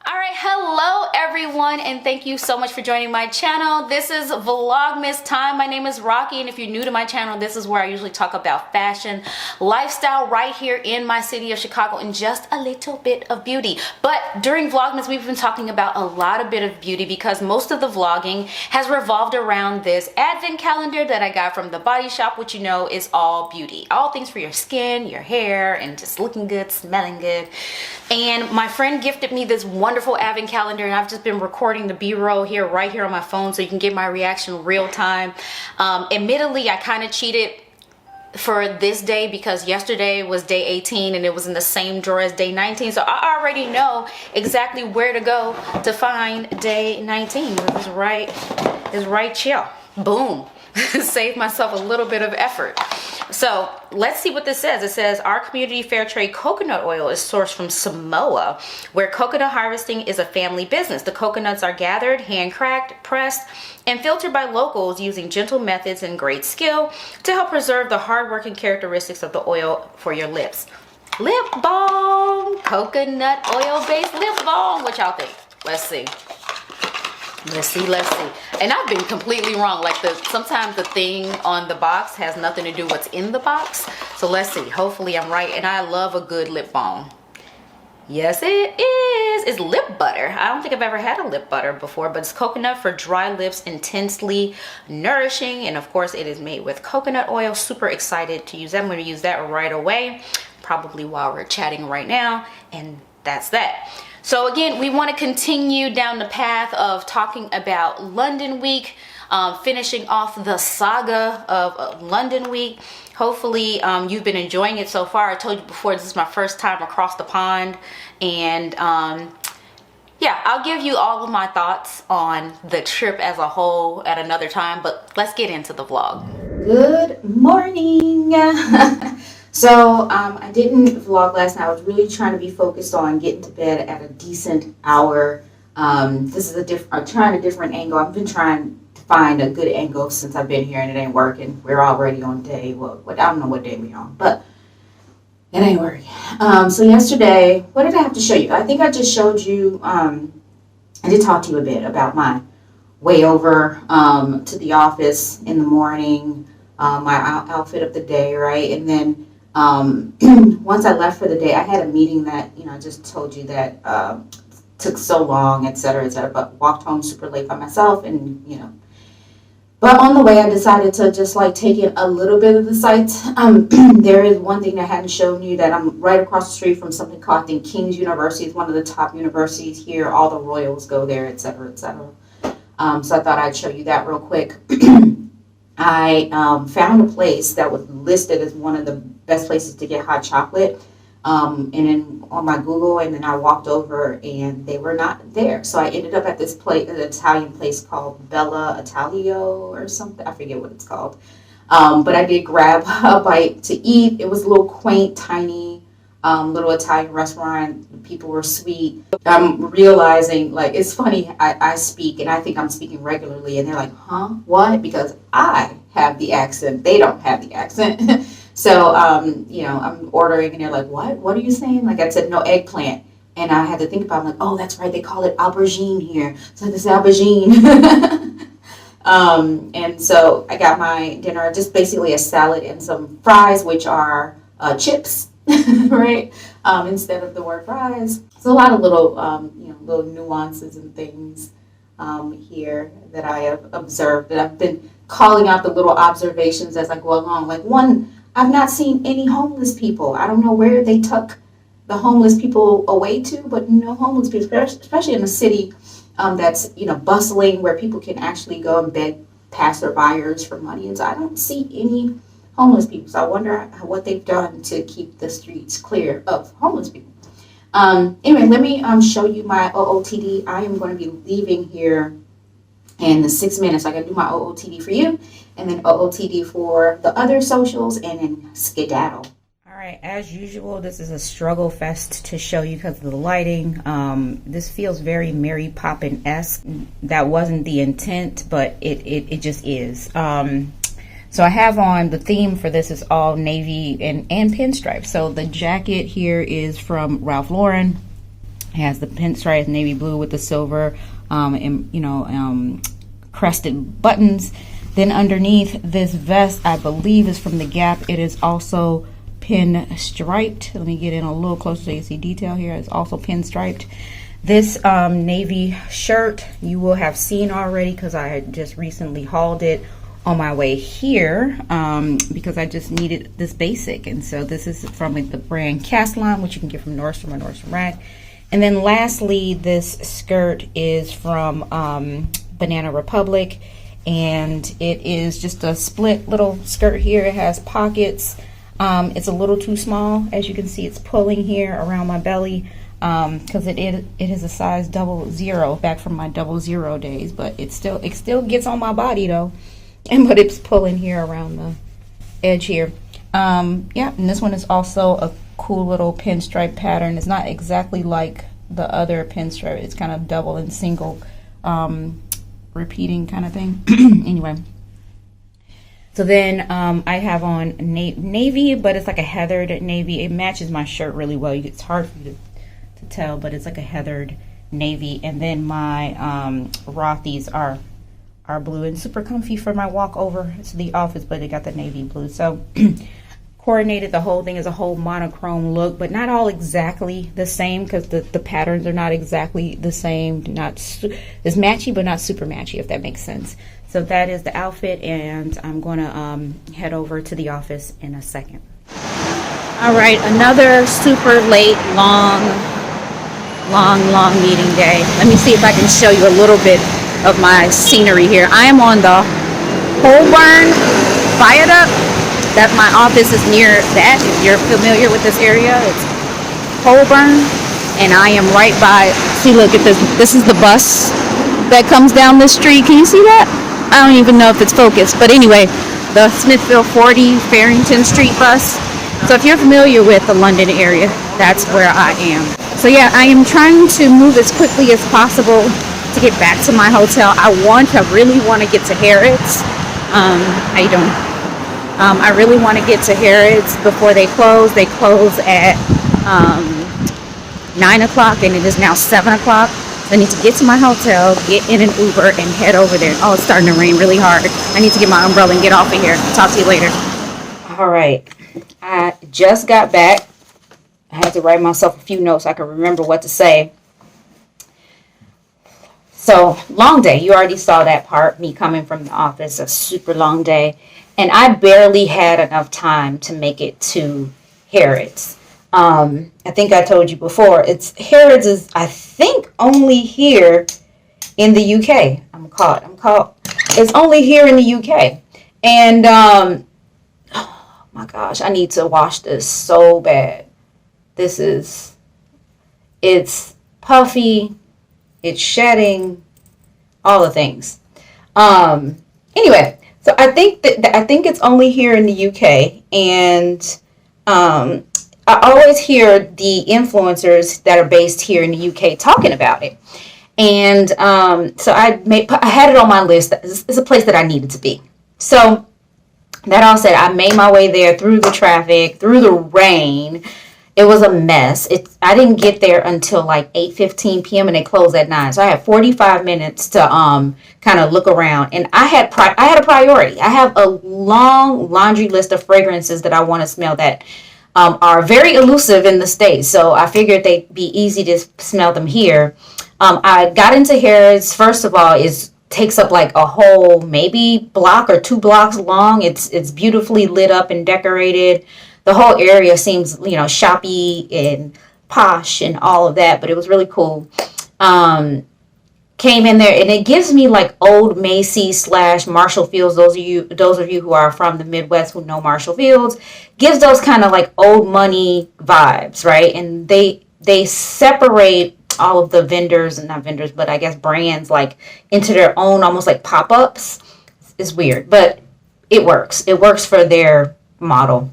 All right, hello everyone, and thank you so much for joining my channel. This is Vlogmas time. My name is Rocky, and if you're new to my channel, this is where I usually talk about fashion, lifestyle right here in my city of Chicago, and just a little bit of beauty. But during Vlogmas, we've been talking about a lot of bit of beauty because most of the vlogging has revolved around this advent calendar that I got from the Body Shop, which you know is all beauty. All things for your skin, your hair, and just looking good, smelling good. And my friend gifted me this wonderful advent calendar, and I've just been recording the b-roll here right here on my phone so you can get my reaction real time. Admittedly, I kind of cheated for this day because yesterday was day 18 and it was in the same drawer as day 19, so I already know exactly where to go to find day 19. It's right here. Boom. Save myself a little bit of effort. So let's see what this says. It says our community fair trade coconut oil is sourced from Samoa, where coconut harvesting is a family business. The coconuts are gathered, hand cracked, pressed, and filtered by locals using gentle methods and great skill to help preserve the hard-working characteristics of the oil for your lips. Lip balm, coconut oil-based lip balm. What y'all think? Let's see. Let's see. And I've been completely wrong. Like sometimes the thing on the box has nothing to do what's in the box. So let's see. Hopefully I'm right. And I love a good lip balm. Yes, it is. It's lip butter. I don't think I've ever had a lip butter before, but it's coconut for dry lips, intensely nourishing. And of course it is made with coconut oil. Super excited to use that. I'm going to use that right away, probably while we're chatting right now. And that's that. So again, we want to continue down the path of talking about London Week, finishing off the saga of London Week. Hopefully you've been enjoying it so far. I told you before, this is my first time across the pond, and yeah, I'll give you all of my thoughts on the trip as a whole at another time, but let's get into the vlog. Good morning. So I didn't vlog last night. I was really trying to be focused on getting to bed at a decent hour. This is I'm trying a different angle. I've been trying to find a good angle since I've been here, and it ain't working. We're already on day, well, I don't know what day we're on, but it ain't working. So yesterday, what did I have to show you? I think I just showed you, I did talk to you a bit about my way over to the office in the morning, my outfit of the day, right? And then once I left for the day, I had a meeting that, I just told you that took so long, etc., but walked home super late by myself, and but on the way I decided to just like take in a little bit of the sights. There is one thing I hadn't shown you, that I'm right across the street from something called, I think, King's University. It's one of the top universities here. All the royals go there, etc., etc. So I thought I'd show you that real quick. I found a place that was listed as one of the best places to get hot chocolate, and then on my Google, and then I walked over and they were not there. So I ended up at this place, an Italian place called Bella Italio or something. I forget what it's called. But I did grab a bite to eat. It was a little quaint, tiny, little Italian restaurant. The people were sweet. I'm realizing, like, it's funny, I speak and I think I'm speaking regularly, and they're like, huh, what? Because I have the accent. They don't have the accent. So, I'm ordering and they're like, what are you saying? Like, I said, no eggplant. And I had to think about it. I'm like, oh, that's right. They call it aubergine here. So this aubergine. And so I got my dinner, just basically a salad and some fries, which are chips, right? Instead of the word fries. So a lot of little, little nuances and things here that I have observed, that I've been calling out the little observations as I go along. Like, one, I've not seen any homeless people. I don't know where they took the homeless people away to, but no homeless people, especially in a city that's, bustling, where people can actually go and beg passerbyers for money. And so I don't see any homeless people. So I wonder what they've done to keep the streets clear of homeless people. Anyway, let me show you my OOTD. I am going to be leaving here in the 6 minutes. I got to do my OOTD for you, and then OOTD for the other socials, and then skedaddle. All right, as usual, this is a struggle fest to show you because of the lighting. This feels very Mary Poppins-esque. That wasn't the intent, but it just is. So I have on, the theme for this is all navy and pinstripes. So the jacket here is from Ralph Lauren. It has the pinstripe navy blue with the silver and crested buttons. Then underneath this vest, I believe is from the Gap. It is also pin striped. Let me get in a little closer so you see detail here. It's also pin striped. This navy shirt you will have seen already because I had just recently hauled it on my way here because I just needed this basic. And so this is from the brand Castline, which you can get from Nordstrom or Nordstrom Rack. And then lastly, this skirt is from Banana Republic, and it is just a split little skirt here. It has pockets. It's a little too small. As you can see, it's pulling here around my belly because it is a size 00, back from my 00 days, but it still gets on my body though. But it's pulling here around the edge here. Yeah, and this one is also a cool little pinstripe pattern. It's not exactly like the other pinstripe. It's kind of double and single repeating kind of thing. Anyway, so then I have on navy, but it's like a heathered navy. It matches my shirt really well. It's hard for you to tell, but it's like a heathered navy. And then my Rothy's are blue and super comfy for my walk over to the office, but they got the navy blue. So coordinated the whole thing as a whole monochrome look, but not all exactly the same because the patterns are not exactly the same. It's matchy, but not super matchy, if that makes sense. So that is the outfit, and I'm going to head over to the office in a second. All right, another super late, long meeting day. Let me see if I can show you a little bit of my scenery here. I am on the Holborn Viaduct. That my office is near that. If you're familiar with this area, it's Holborn, and I am right by. See, look at this. This is the bus that comes down the street. Can you see that? I don't even know if it's focused, but anyway, the Smithfield 40 Farrington Street bus. So if you're familiar with the London area, that's where I am. So yeah, I am trying to move as quickly as possible to get back to my hotel. I really want to get to Harrods. I really want to get to Harrods before they close. They close at 9 o'clock, and it is now 7 o'clock. So I need to get to my hotel, get in an Uber, and head over there. Oh, it's starting to rain really hard. I need to get my umbrella and get off of here. Talk to you later. All right. I just got back. I had to write myself a few notes so I could remember what to say. So, long day. You already saw that part, me coming from the office, a super long day. And I barely had enough time to make it to Harrods. I think I told you before, Harrods is, I think, only here in the UK. It's only here in the UK. And, oh my gosh, I need to wash this so bad. It's puffy. It's shedding, all the things. Anyway, so I think it's only here in the UK, and I always hear the influencers that are based here in the UK talking about it. And so I had it on my list. It's a place that I needed to be. So that all said, I made my way there through the traffic, through the rain. It was a mess. I didn't get there until like 8:15 p.m. and they closed at 9. So I had 45 minutes to kind of look around. And I had a priority. I have a long laundry list of fragrances that I want to smell that are very elusive in the States. So I figured they'd be easy to smell them here. I got into Harrods. First of all, takes up like a whole maybe block or 2 blocks long. It's beautifully lit up and decorated. The whole area seems, shoppy and posh and all of that, but it was really cool. Came in there, and it gives me like old Macy's / Marshall Fields. Those of you who are from the Midwest who know Marshall Fields, gives those kind of like old money vibes, right? And they separate all of the vendors, and not vendors, but I guess brands, like into their own almost like pop-ups. It's weird, but it works. It works for their model.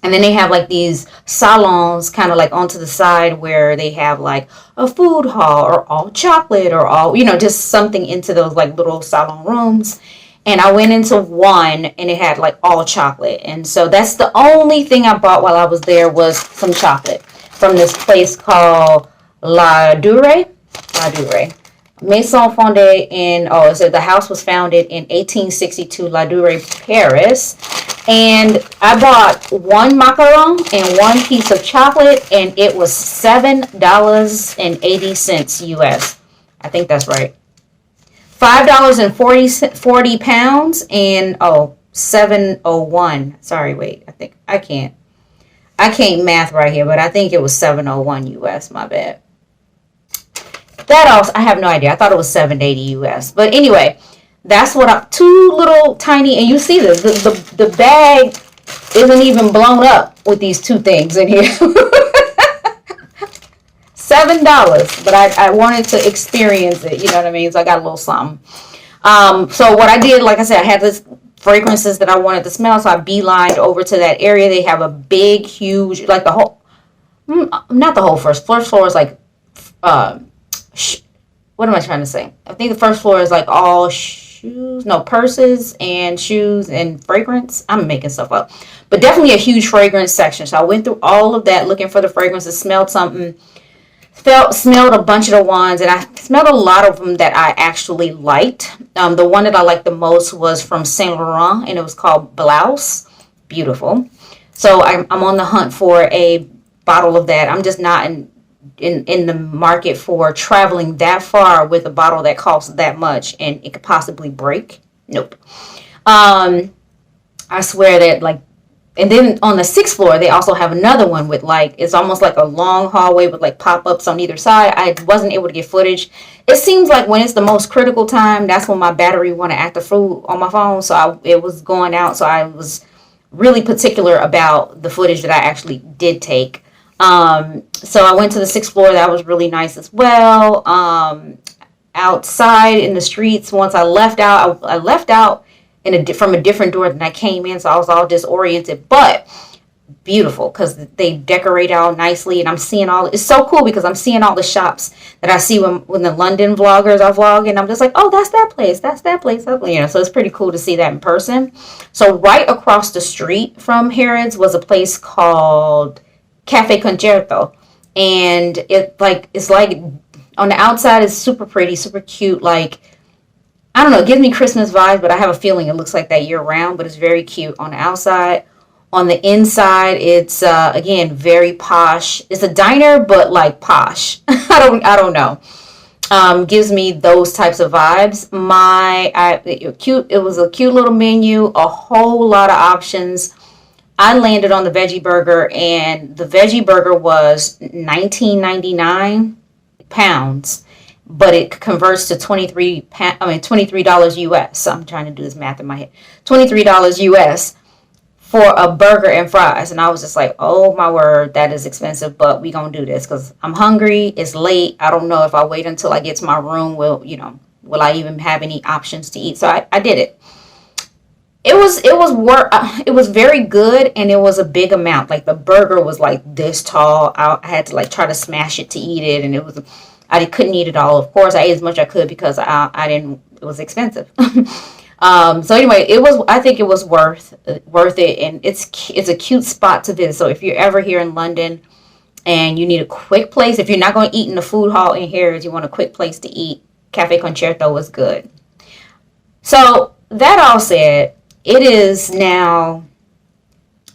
And then they have like these salons kind of like onto the side where they have like a food hall or all chocolate or all, just something into those like little salon rooms. And I went into one and it had like all chocolate. And so that's the only thing I bought while I was there was some chocolate from this place called La Dure. Maison fondée in, it said the house was founded in 1862, La Dure, Paris. And I bought one macaron and one piece of chocolate, and it was $7.80 US. I think that's right. $5.40 and 701. Sorry, wait. I can't math right here, but I think it was 701 US. My bad. That also, I have no idea. I thought it was 780 US. But anyway, that's what two little tiny, and you see this, the bag isn't even blown up with these two things in here. $7, but I wanted to experience it, you know what I mean? So I got a little something. So what I did, like I said, I had this fragrances that I wanted to smell, so I beelined over to that area. They have a big, huge, like the whole, not the whole first floor is like, what am I trying to say? I think the first floor is like all purses and shoes and fragrance. I'm making stuff up. But definitely a huge fragrance section. So I went through all of that looking for the fragrances, smelled something, smelled a bunch of the ones, and I smelled a lot of them that I actually liked. The one that I liked the most was from Saint Laurent, and it was called Blouse. Beautiful. So I'm on the hunt for a bottle of that. I'm just not in the market for traveling that far with a bottle that costs that much and it could possibly break. Nope. I swear that, like, and then on the 6th floor they also have another one with, like, it's almost like a long hallway with like pop-ups on either side. I wasn't able to get footage. It seems like when it's the most critical time, that's when my battery want to act a fool on my phone, so it was going out, so I was really particular about the footage that I actually did take. So I went to the 6th floor. That was really nice as well. Outside in the streets, once I left out, I left out from a different door than I came in, so I was all disoriented, but beautiful because they decorate out nicely, and I'm seeing it's so cool because I'm seeing all the shops that I see when the London vloggers are vlogging. I'm just like, oh, that's that place, so it's pretty cool to see that in person. So right across the street from Harrods was a place called Cafe Concerto, and it's like on the outside it's super pretty, super cute, like, I don't know, it gives me Christmas vibes, but I have a feeling it looks like that year round, but it's very cute on the outside. On the inside, it's again very posh. It's a diner, but like posh. I don't know. Gives me those types of vibes. It was a cute little menu, a whole lot of options. I landed on the veggie burger, and the veggie burger was $19.99, but it converts to $23 US. I'm trying to do this math in my head. $23 US for a burger and fries, and I was just like, oh my word, that is expensive, but we gonna do this because I'm hungry. It's late. I don't know if I wait until I get to my room, will I even have any options to eat? So I did it. It was very good, and it was a big amount. Like, the burger was like this tall. I had to like try to smash it to eat it, and I couldn't eat it all. Of course, I ate as much as I could because it was expensive. So anyway, I think it was worth it, and it's a cute spot to visit. So if you're ever here in London and you need a quick place, if you're not going to eat in the food hall in Harrods, you want a quick place to eat, Cafe Concerto was good. So that all said, it is now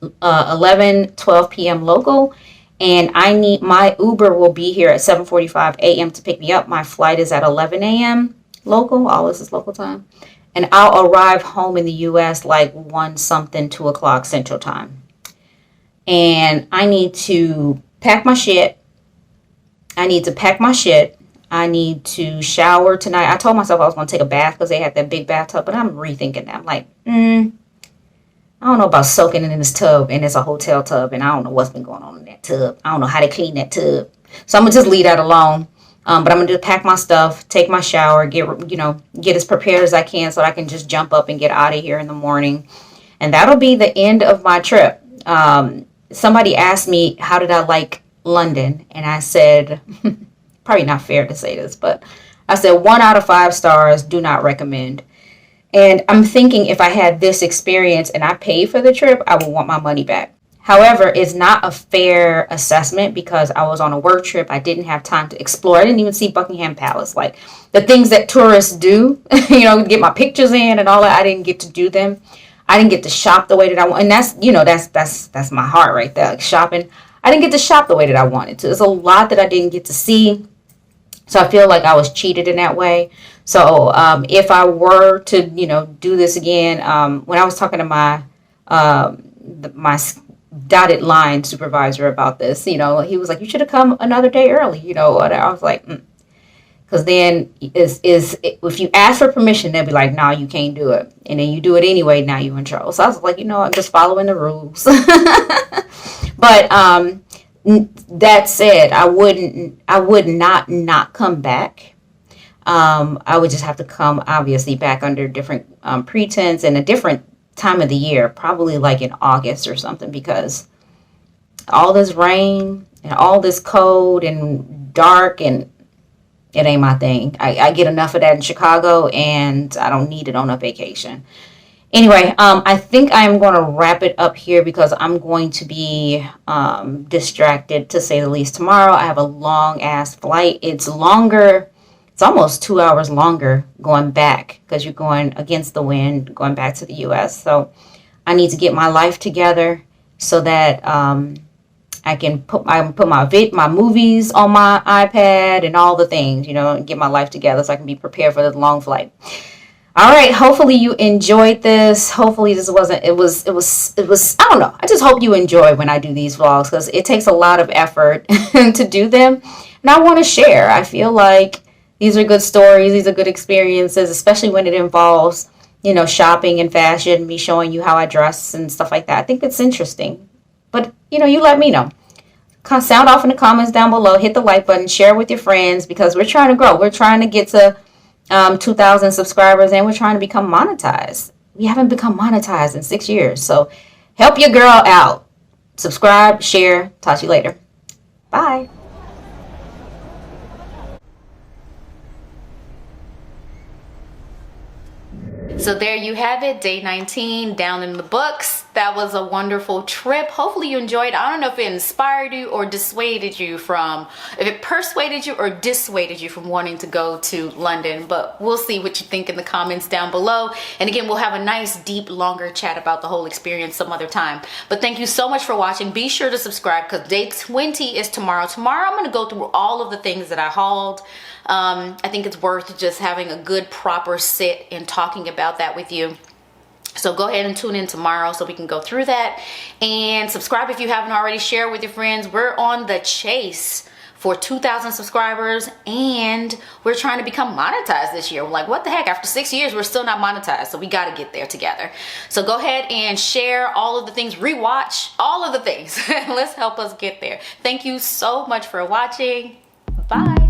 12 p.m. local, and my Uber will be here at 7:45 a.m. to pick me up. My flight is at 11 a.m. local. All this is local time. And I'll arrive home in the U.S. like 2 o'clock Central Time. And I need to pack my shit. I need to shower tonight. I told myself I was going to take a bath because they had that big bathtub, but I'm rethinking that. I'm like, I don't know about soaking in this tub, and it's a hotel tub, and I don't know what's been going on in that tub. I don't know how to clean that tub. So I'm going to just leave that alone. But I'm going to pack my stuff, take my shower, get as prepared as I can so I can just jump up and get out of here in the morning. And that'll be the end of my trip. Somebody asked me, how did I like London? And I said, probably not fair to say this, but I said 1 out of 5 stars, do not recommend. And I'm thinking if I had this experience and I paid for the trip, I would want my money back. However, it's not a fair assessment because I was on a work trip. I didn't have time to explore. I didn't even see Buckingham Palace. Like the things that tourists do, get my pictures in and all that. I didn't get to do them. I didn't get to shop the way that I want. And that's my heart right there. Like shopping. I didn't get to shop the way that I wanted to. There's a lot that I didn't get to see. So I feel like I was cheated in that way. So if I were to, do this again, when I was talking to my dotted line supervisor about this, he was like, you should have come another day early, and I was like, because then if you ask for permission, they'll be like, no, you can't do it. And then you do it anyway, now you're in trouble. So I was like, I'm just following the rules. But that said, I would not come back. I would just have to come, obviously, back under different pretense and a different time of the year, probably like in August or something, because all this rain and all this cold and dark, and it ain't my thing. I get enough of that in Chicago, and I don't need it on a vacation. Anyway, I think I'm going to wrap it up here because I'm going to be distracted, to say the least. Tomorrow I have a long ass flight. It's longer. It's almost 2 hours longer going back because you're going against the wind, going back to the U.S. So I need to get my life together so that I can put my movies on my iPad and all the things, and get my life together so I can be prepared for the long flight. All right. Hopefully you enjoyed this. Hopefully it was, I don't know. I just hope you enjoy when I do these vlogs because it takes a lot of effort to do them. And I want to share. I feel like these are good stories. These are good experiences, especially when it involves, shopping and fashion, me showing you how I dress and stuff like that. I think it's interesting. But, you let me know. Sound off in the comments down below. Hit the like button. Share with your friends because we're trying to grow. We're trying to get to 2,000 subscribers and we're trying to become monetized. We haven't become monetized in 6 years. So help your girl out. Subscribe, share. Talk to you later. Bye. So there you have it, day 19 down in the books. That was a wonderful trip. Hopefully you enjoyed. I don't know if it inspired you or dissuaded you if it persuaded you or dissuaded you from wanting to go to London, but we'll see what you think in the comments down below. And again, we'll have a nice, deep, longer chat about the whole experience some other time. But thank you so much for watching. Be sure to subscribe because day 20 is tomorrow. Tomorrow I'm going to go through all of the things that I hauled. I think it's worth just having a good proper sit and talking about that with you. So go ahead and tune in tomorrow so we can go through that, and subscribe if you haven't already. Share with your friends. We're on the chase for 2,000 subscribers and we're trying to become monetized this year. We're like, what the heck, after 6 years we're still not monetized, so we got to get there together. So go ahead and share all of the things, rewatch all of the things. Let's help us get there. Thank you so much for watching. Bye.